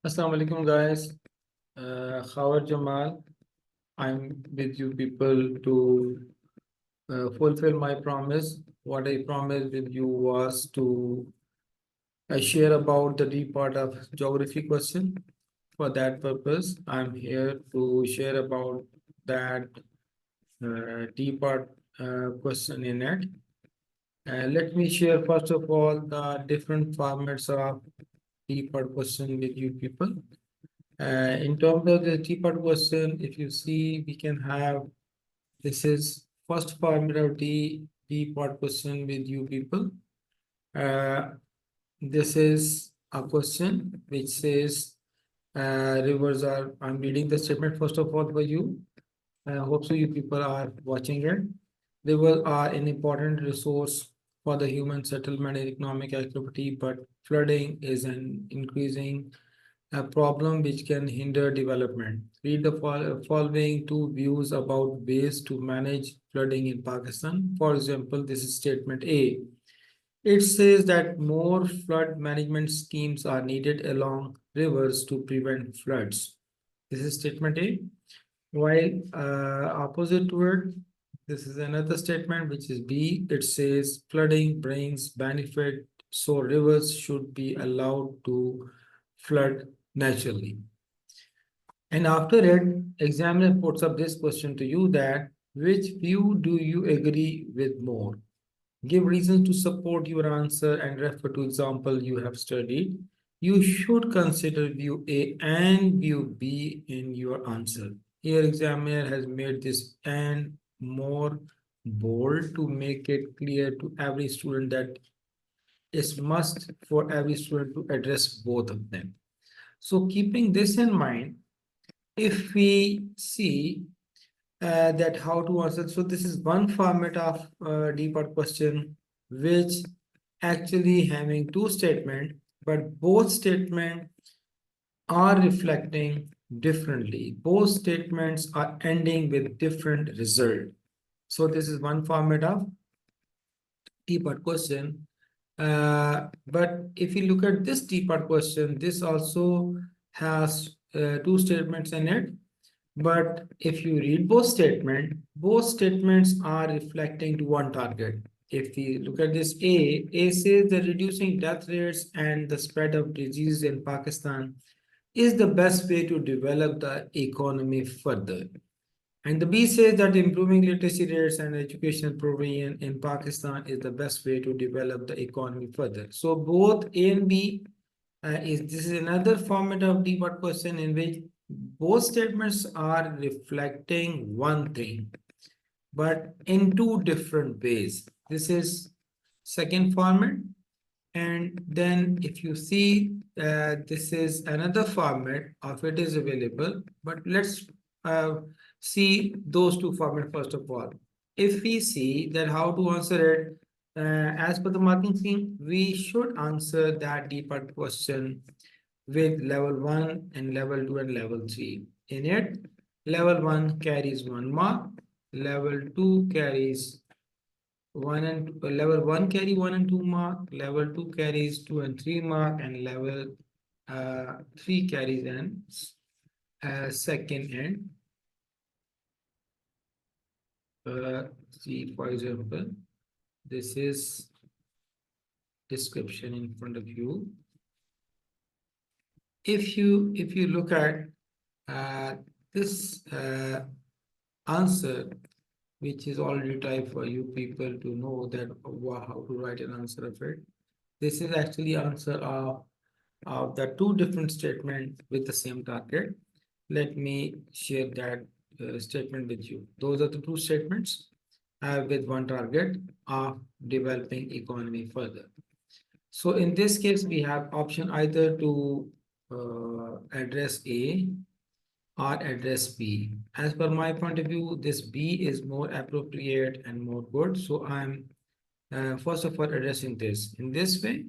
Assalamu alaikum, guys. Khawar Jamal. I'm with you people to fulfill my promise. What I promised with you was to share about the D part of geography question. For that purpose, I'm here to share about that D part question in it. Let me share first of all the different formats of D part question with you people. In terms of the T-part question, if you see, we can have this is first formula of T-part question with you people. This is a question which says rivers are. I'm reading the statement first of all for you. I hope so you people are watching it. Rivers are an important resource for the human settlement and economic activity, but flooding is an increasing a problem which can hinder development. Read the following two views about ways to manage flooding in Pakistan. For example, this is statement A. It says that more flood management schemes are needed along rivers to prevent floods. This is statement A. While opposite to it, this is another statement which is B. It says flooding brings benefit, so rivers should be allowed to flood naturally. And after it, examiner puts up this question to you that which view do you agree with more? Give reasons to support your answer and refer to example you have studied. You should consider view A and view B in your answer. Here examiner has made this and more bold to make it clear to every student that it's must for every student to address both of them. So keeping this in mind, if we see that how to answer, so this is one format of D-part question, which actually having two statements, but both statements are reflecting differently. Both statements are ending with different result. So this is one format of D-part question. But if you look at this D-part question, this also has two statements in it. But if you read both statements are reflecting to one target. If we look at this A says that reducing death rates and the spread of disease in Pakistan is the best way to develop the economy further. And the B says that improving literacy rates and educational provision in Pakistan is the best way to develop the economy further. So both A and B this is another format of D-part question in which both statements are reflecting one thing, but in two different ways. This is second format. And then if you see, this is another format of it is available, but let's see those two formats first of all. If we see that how to answer it, as per the marking scheme, we should answer that D-part question with level 1 and level 2 and level 3. In it, level 1 carries 1 mark, level 2 carries level 1 carry 1 and 2 mark, level 2 carries 2 and 3 mark, and level 3 carries an second and see, for example, this is description in front of you. If you look at this answer, which is already typed for you people to know that how to write an answer of it. This is actually answer of the two different statements with the same target. Let me share that statement with you. Those are the two statements with one target of developing economy further. So in this case, we have option either to address A or address B. As per my point of view, this B is more appropriate and more good. So I'm first of all addressing this in this way.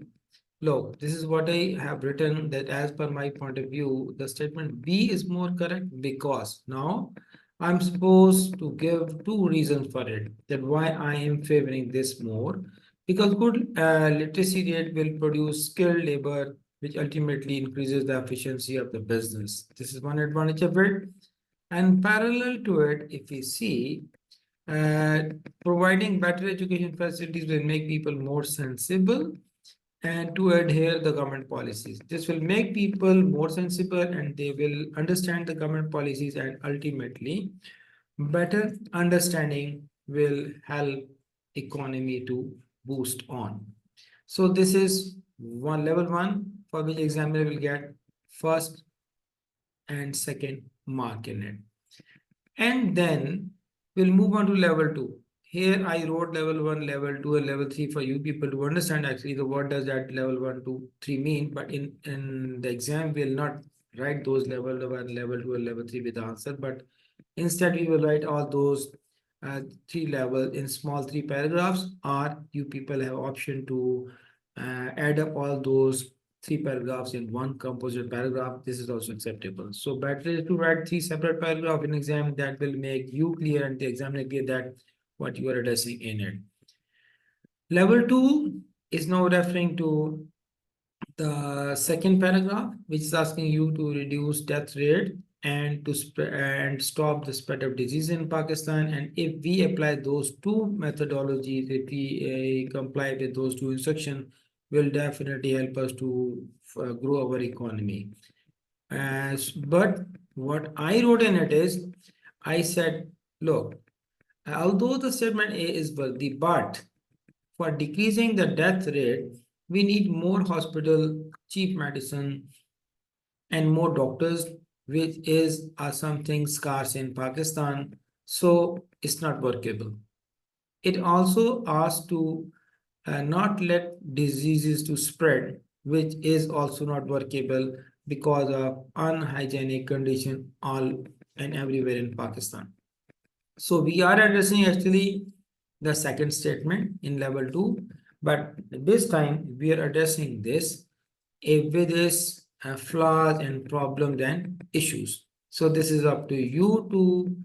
Look, this is what I have written that as per my point of view, the statement B is more correct because now I'm supposed to give two reasons for it that why I am favoring this more because good literacy rate will produce skilled labor which ultimately increases the efficiency of the business. This is one advantage of it. And parallel to it, if we see, uh, providing better education facilities will make people more sensible and to adhere the government policies. This will make people more sensible and they will understand the government policies, and ultimately better understanding will help economy to boost on. So this is one level one for which examiner will get first and second mark in it. And then we'll move on to level two. Here I wrote level one, level two, and level three for you people to understand actually the what does that level one, two, three mean. But in the exam, we'll not write those level one, level two, and level three with the answer. But instead, we will write all those three level in small three paragraphs, or you people have option to add up all those three paragraphs in one composite paragraph. This is also acceptable. So better is to write three separate paragraphs in exam that will make you clear and the examiner clear that what you are addressing in it. Level two is now referring to the second paragraph, which is asking you to reduce death rate and to stop the spread of disease in Pakistan. And if we apply those two methodologies, if we comply with those two instructions, will definitely help us to grow our economy. But what I wrote in it is, I said, look, although the statement A is worthy, but for decreasing the death rate, we need more hospital, cheap medicine, and more doctors, which is something scarce in Pakistan. So it's not workable. It also asks to not let diseases to spread, which is also not workable because of unhygienic condition all and everywhere in Pakistan. So we are addressing actually the second statement in level two, but this time we are addressing this with its flaws and problems and issues. So this is up to you to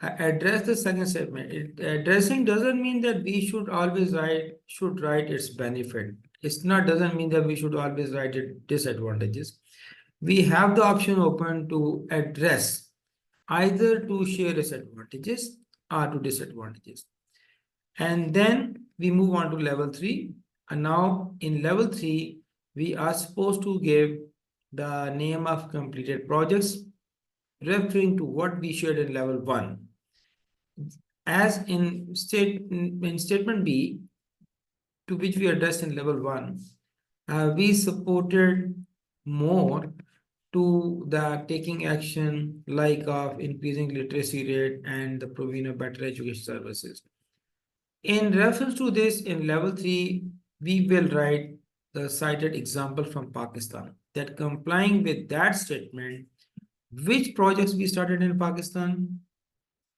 address the second statement. Addressing doesn't mean that we should always write its benefit. It's not doesn't mean that we should always write its disadvantages. We have the option open to address either to share its advantages or to disadvantages. And then we move on to level three. And now in level three, we are supposed to give the name of completed projects referring to what we shared in level one. As in statement B, to which we addressed in level one, we supported more to the taking action like of increasing literacy rate and the provision of better education services. In reference to this, in level three, we will write the cited example from Pakistan that complying with that statement, which projects we started in Pakistan,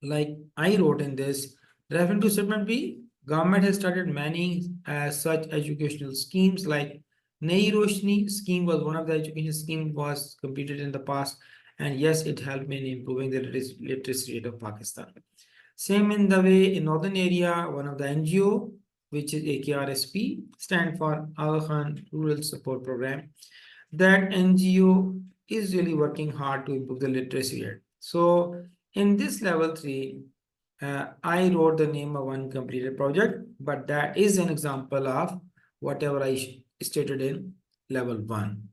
like I wrote in this, referring to statement B, government has started many such educational schemes like Nayi Roshni scheme was one of the education scheme was completed in the past, and yes, it helped in improving the literacy rate of Pakistan. Same in the way in northern area, one of the NGO, which is AKRSP, stand for Aga Khan Rural Support Program. That NGO is really working hard to improve the literacy rate. So in this level three, I wrote the name of one completed project, but that is an example of whatever I stated in level one.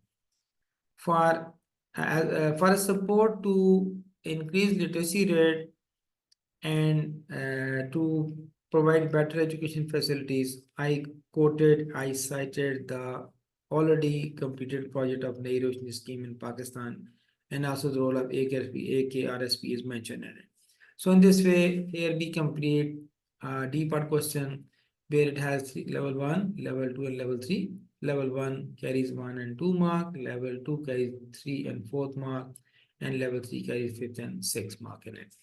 For a support to increase literacy rate and to provide better education facilities, I cited the already completed project of Nayi Roshni scheme in Pakistan, and also the role of AKRSP is mentioned in it. So in this way, here we complete D part question where it has level one, level two, and level three. Level one carries 1 and 2 mark, level two carries 3 and 4th mark, and level three carries 5th and 6th mark in it.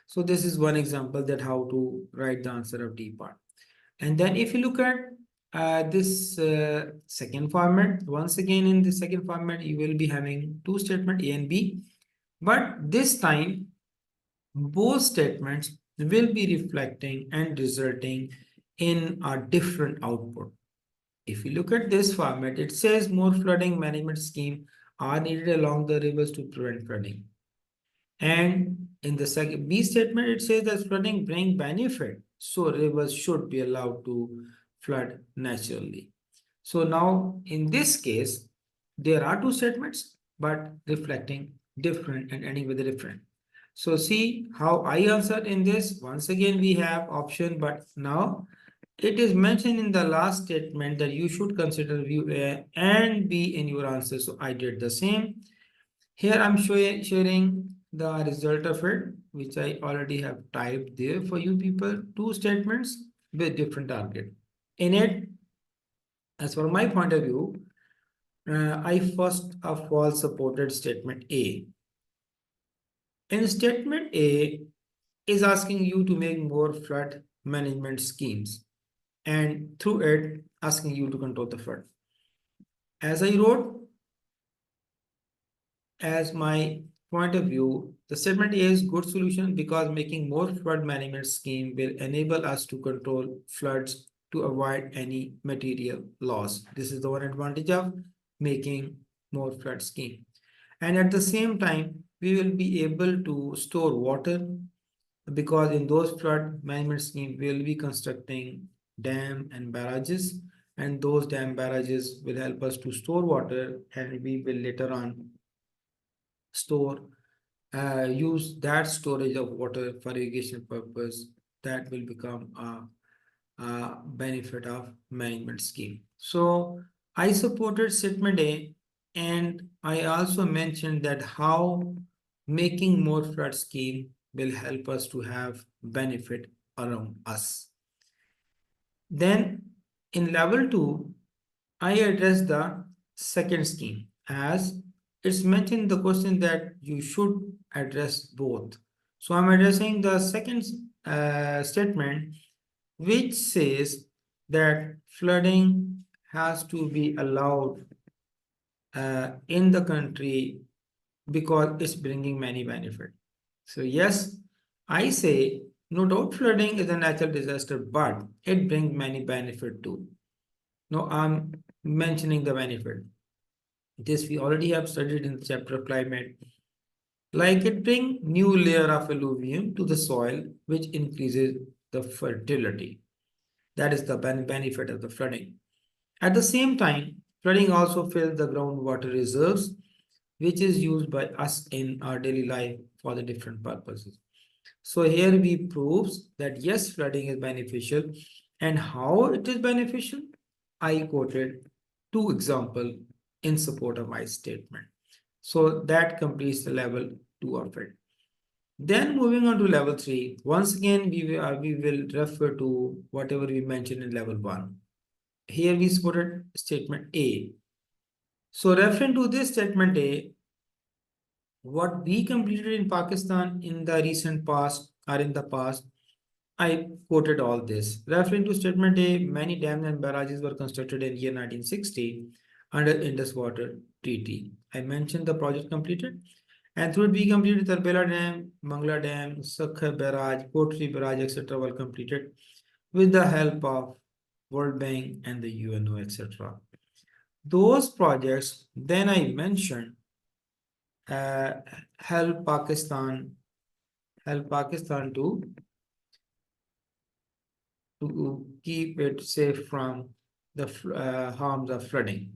So this is one example that how to write the answer of D part. And then if you look at this second format, once again in the second format, you will be having two statements A and B, but this time both statements will be reflecting and resulting in a different output. If you look at this format, it says more flooding management scheme are needed along the rivers to prevent flooding. And in the second B statement, it says that flooding bring benefit, so rivers should be allowed to flood naturally. So now in this case, there are two statements, but reflecting different and ending with a different. So see how I answered in this. Once again, we have option, but now it is mentioned in the last statement that you should consider view A and B in your answer. So I did the same. Here I'm sharing the result of it, which I already have typed there for you people. Two statements with different target. In it, as for my point of view, I first of all supported statement A. In statement A is asking you to make more flood management schemes and through it asking you to control the flood. As I wrote, as my point of view, the statement A is good solution because making more flood management scheme will enable us to control floods to avoid any material loss. This is the one advantage of making more flood scheme. And at the same time, we will be able to store water because in those flood management scheme, we will be constructing dam and barrages, and those dam barrages will help us to store water, and we will later on store use that storage of water for irrigation purpose. That will become a benefit of management scheme. So I supported statement A, and I also mentioned that how making more flood scheme will help us to have benefit around us. Then in level 2, I address the second scheme as it's mentioned in the question that you should address both. So I'm addressing the second statement, which says that flooding has to be allowed in the country because it's bringing many benefits. So yes, I say no doubt flooding is a natural disaster, but it brings many benefits too. No, I'm mentioning the benefit. This we already have studied in the chapter of climate. Like it bring new layer of alluvium to the soil, which increases the fertility. That is the benefit of the flooding. At the same time, flooding also fills the groundwater reserves, which is used by us in our daily life for the different purposes. So here we proves that yes, flooding is beneficial. And how it is beneficial? I quoted two examples in support of my statement. So that completes the level 2 of it. Then moving on to level 3, once again we will refer to whatever we mentioned in level 1. Here we supported statement A. So referring to this statement A, what we completed in Pakistan in the recent past or in the past, I quoted all this. Referring to statement A, many dams and barrages were constructed in year 1960 under Indus Water Treaty. I mentioned the project completed, and through it we completed Tarbela Dam, Mangla Dam, Sakhar Barrage, Kotri Barrage, etc. were completed with the help of World Bank and the UNO, etc. Those projects, then I mentioned, uh, help Pakistan, to keep it safe from the harms of flooding.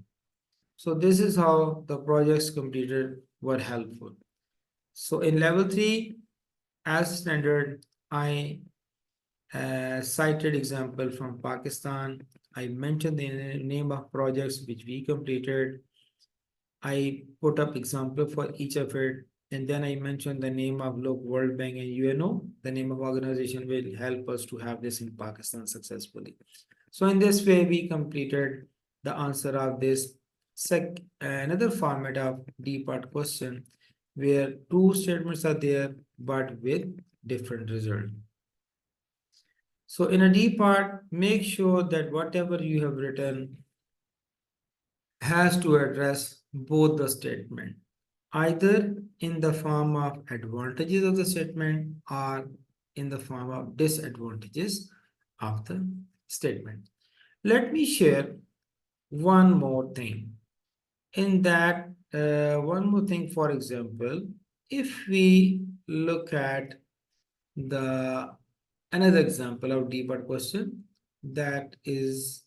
So this is how the projects completed were helpful. So in level 3, as standard, I cited example from Pakistan. I mentioned the name of projects which we completed. I put up example for each of it, and then I mentioned the name of World Bank and UNO. The name of organization will help us to have this in Pakistan successfully. So in this way, we completed the answer of this another format of D part question where two statements are there but with different result. So in a D part, make sure that whatever you have written has to address both the statement, either in the form of advantages of the statement or in the form of disadvantages of the statement. Let me share one more thing. In that, one more thing, for example, if we look at the another example of D-part question, that is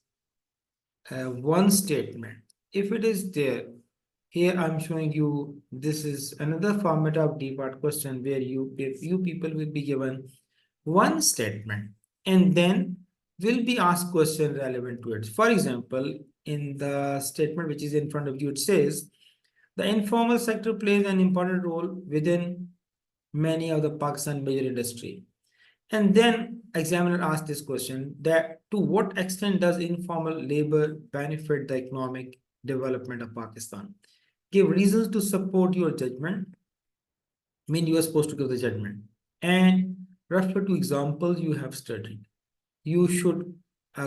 one statement. If it is there, here I'm showing you this is another format of D-part question where you people will be given one statement and then will be asked question relevant to it. For example, in the statement which is in front of you, it says the informal sector plays an important role within many of the Pakistan major industry. And then examiner asked this question that to what extent does informal labor benefit the economic development of Pakistan? Give reasons to support your judgment. Mean you are supposed to give the judgment and refer to examples you have studied. You should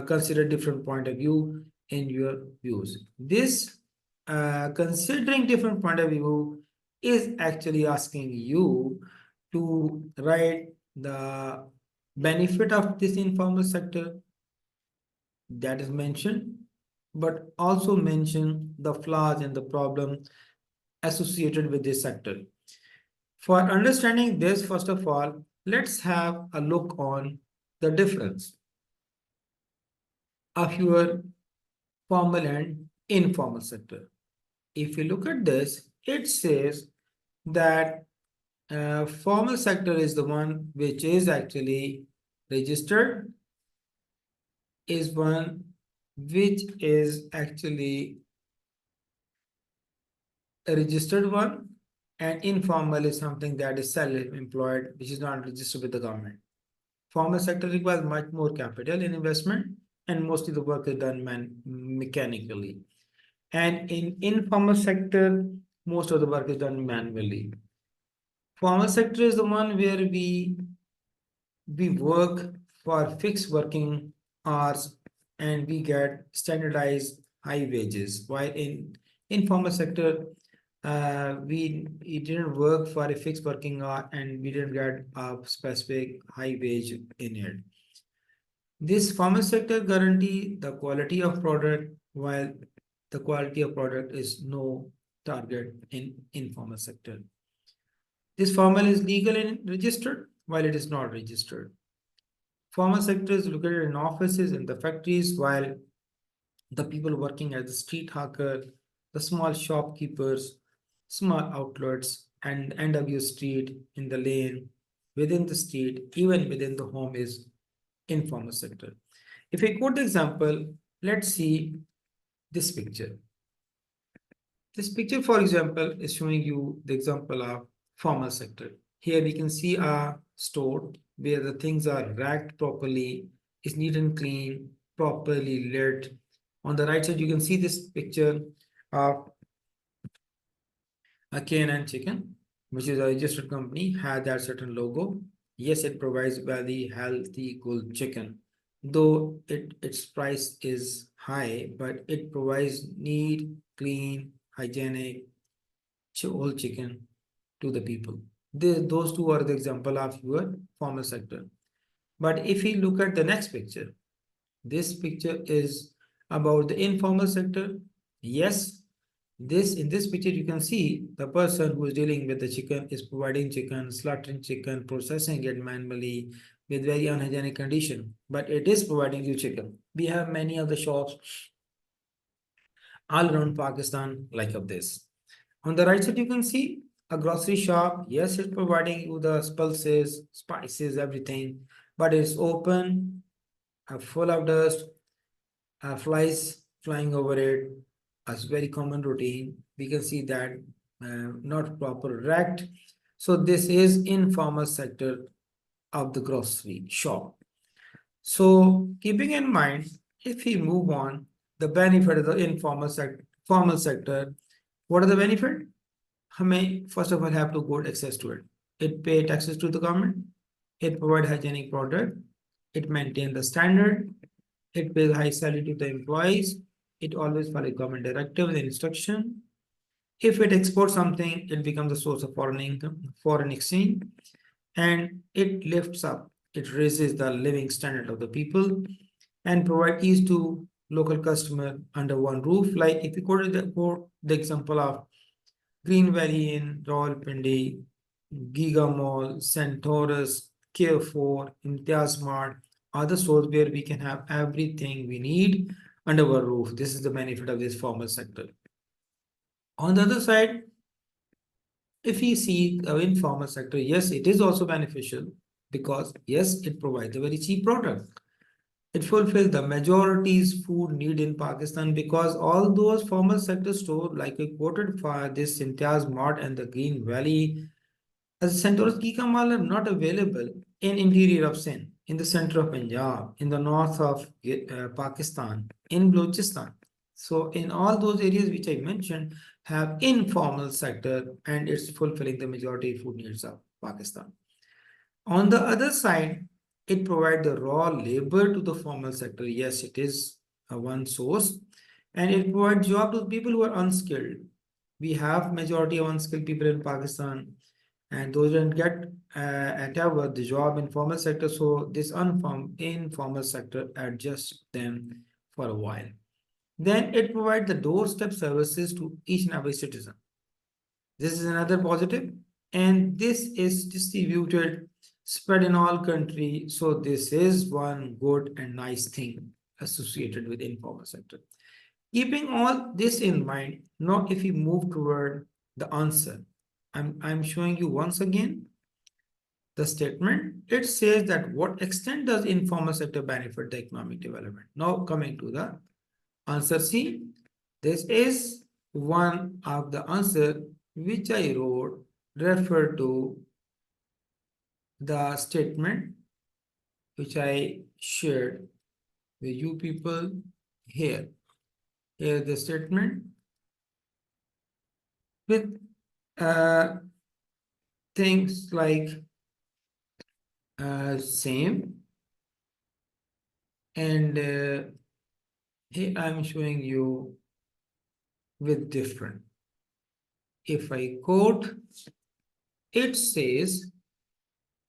consider different point of view in your views. This considering different point of view is actually asking you to write the benefit of this informal sector that is mentioned, but also mention the flaws and the problem associated with this sector. For understanding this, first of all, let's have a look on the difference of your formal and informal sector. If you look at this, it says that formal sector is the one which is actually registered, is one which is actually a registered one, and informal is something that is self-employed, which is not registered with the government. Formal sector requires much more capital and investment, and mostly the work is done mechanically. And in informal sector, most of the work is done manually. Formal sector is the one where we work for fixed working hours and we get standardized high wages. While in informal sector, we didn't work for a fixed working hour and we didn't get a specific high wage in it. This formal sector guarantee the quality of product, while the quality of product is no target in informal sector. This formal is legal and registered, while it is not registered. Formal sector is located in offices and the factories, while the people working as the street hawker, the small shopkeepers, small outlets, and end of your street, in the lane, within the street, even within the home is informal sector. If we quote the example, let's see this picture. This picture, for example, is showing you the example of formal sector. Here we can see a store where the things are racked properly, is neat and clean, properly lit. On the right side, you can see this picture of a K&N chicken, which is a registered company, had that certain logo. Yes, it provides very healthy, good chicken, though its price is high, but it provides neat, clean, hygienic, whole chicken to the people. Those two are the example of your formal sector. But if we look at the next picture, this picture is about the informal sector. Yes, in this picture you can see the person who is dealing with the chicken is providing chicken, slaughtering chicken, processing it manually with very unhygienic condition, but it is providing you chicken. We have many of the shops all around Pakistan like of this. On the right side you can see a grocery shop. Yes, it's providing you the pulses, spices, everything, but it's open, full of dust, flies flying over it, as very common routine. We can see that not proper racked. So this is informal sector of the grocery shop. So keeping in mind, if we move on, the benefit of the informal sector, formal sector, what are the benefit? हमें first of all have to get access to it. It pay taxes to the government. It provide hygienic product. It maintain the standard. It pays high salary to the employees. It always follow government directive and instruction. If it exports something, it becomes a source of foreign income, foreign exchange, and it lifts up, it raises the living standard of the people and provide ease to local customer under one roof. Like if you quote the example of Green Valley in Rawalpindi, Giga Mall, Centaurus, K4, Imtiaz Mart, other stores where we can have everything we need under one roof. This is the benefit of this formal sector. On the other side, if we see the informal sector, yes, it is also beneficial because yes, it provides a very cheap product. It fulfills the majority's food need in Pakistan because all those formal sector stores, like I quoted for this Imtiaz Mart and the Green Valley, as Centaurus Kika Mall are not available in interior of Sindh, in the center of Punjab, in the north of Pakistan, in Balochistan. So in all those areas which I mentioned have informal sector and it's fulfilling the majority food needs of Pakistan. On the other side, it provides the raw labor to the formal sector. Yes, it is a one source and it provides job to people who are unskilled. We have majority of unskilled people in Pakistan and those don't get at our the job in formal sector. So this informal sector adjusts them for a while. Then it provides the doorstep services to each and every citizen. This is another positive, and this is distributed, spread in all country. So this is one good and nice thing associated with informal sector. Keeping all this in mind, now if we move toward the answer, I'm showing you once again the statement. It says that what extent does informal sector benefit the economic development? Now coming to the answer C, this is one of the answer which I wrote refer to the statement which I shared with you people here. Here the statement with things like same and here I'm showing you with different. If I quote, it says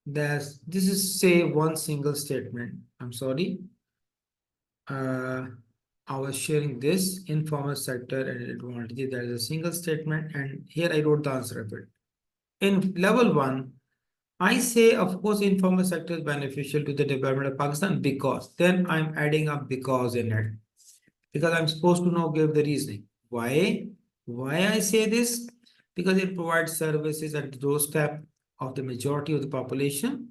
that this is say one single statement. I'm sorry. I was sharing this informal sector and advantage. There is a single statement, and here I wrote the answer of it. In level one, I say, of course, informal sector is beneficial to the development of Pakistan because then I'm adding up because in it. Because I'm supposed to now give the reasoning. Why? Why I say this? Because it provides services at the doorstep of the majority of the population.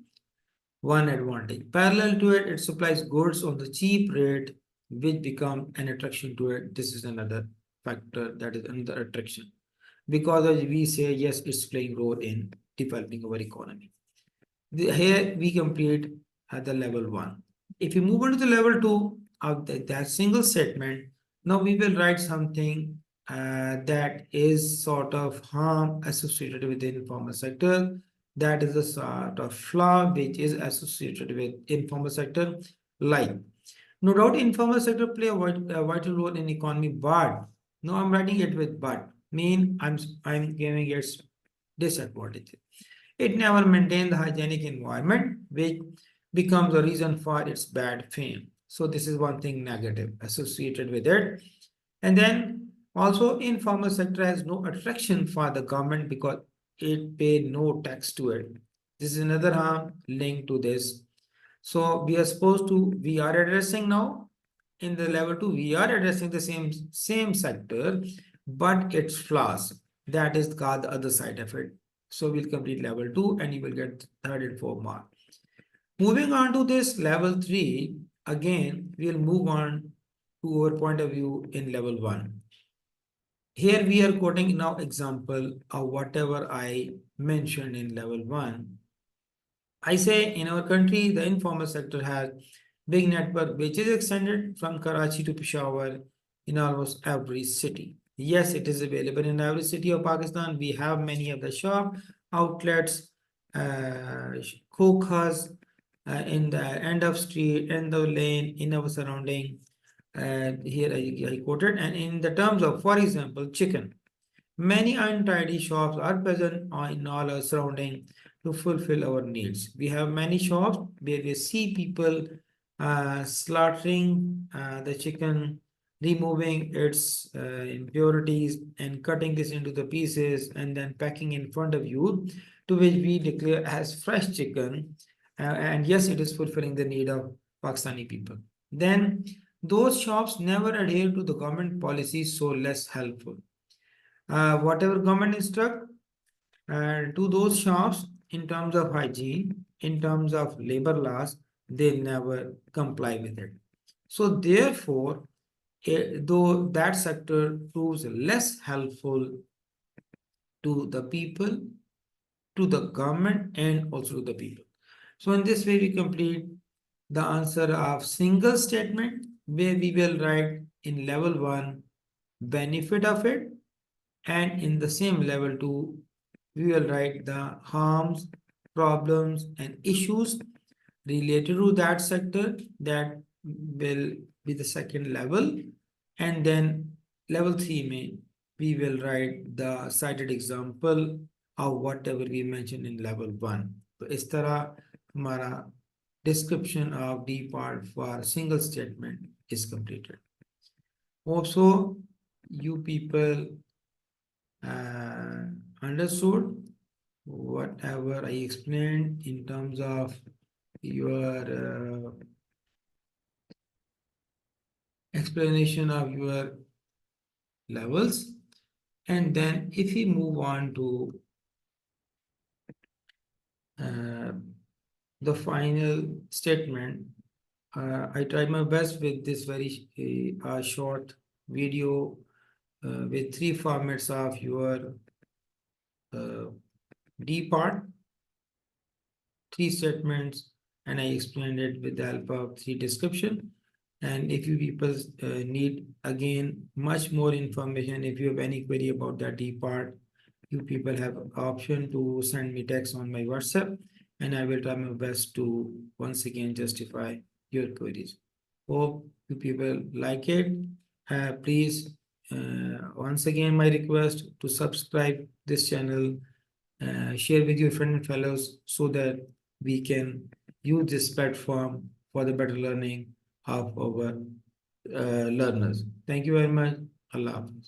One advantage. Parallel to it, it supplies goods on the cheap rate, which become an attraction to it. This is another factor that is another attraction. Because as we say, yes, it's playing role in developing our economy. Here we complete at the level one. If you move on to the level two of that single statement, now we will write something that is sort of harm associated with the informal sector. That is a sort of flaw which is associated with informal sector. Like, no doubt informal sector play a vital role in economy, but no, I'm writing it with but. I'm giving its disadvantages. It never maintained the hygienic environment, which becomes a reason for its bad fame. So this is one thing negative associated with it. And then also informal sector has no attraction for the government because it pay no tax to it. This is another harm linked to this. So we are addressing now in the level two, we are addressing the same sector, but its flaws. That is called the other side of it. So we'll complete level two and you will get third and fourth mark. Moving on to this level three, again, we'll move on to our point of view in level one. Here we are quoting now example of whatever I mentioned in level one. I say in our country, the informal sector has big network which is extended from Karachi to Peshawar in almost every city. Yes, it is available in every city of Pakistan. We have many of the shop outlets, khokhas in the end of street, end of lane, in our surrounding. Here I quoted, and in the terms of, for example, chicken. Many untidy shops are present in all our surrounding to fulfill our needs. We have many shops where we see people slaughtering the chicken, removing its impurities and cutting this into the pieces and then packing in front of you, to which we declare as fresh chicken. And yes, it is fulfilling the need of Pakistani people. Then those shops never adhere to the government policies, so less helpful. Whatever government instruct to those shops in terms of hygiene, in terms of labor laws, they never comply with it. So therefore, though that sector proves less helpful to the people, to the government, and also to the people. So in this way, we complete the answer of single statement, where we will write in level 1 benefit of it, and in the same level 2 we will write the harms, problems, and issues related to that sector. That will be the second level, and then level 3 may we will write the cited example of whatever we mentioned in level 1. तो इस तरह हमारा description of D part for single statement is completed. Also, you people understood whatever I explained in terms of your explanation of your levels. And then if we move on to the final statement, I tried my best with this very short video with 3 formats of your D part, 3 statements, and I explained it with the help of 3 description. And if you people need again much more information, if you have any query about that D part, you people have option to send me text on my WhatsApp, and I will try my best to once again justify your queries. Hope you people like it. Please, once again, my request to subscribe this channel, share with your friends and fellows, so that we can use this platform for the better learning of our learners. Thank you very much. Allah Hafiz.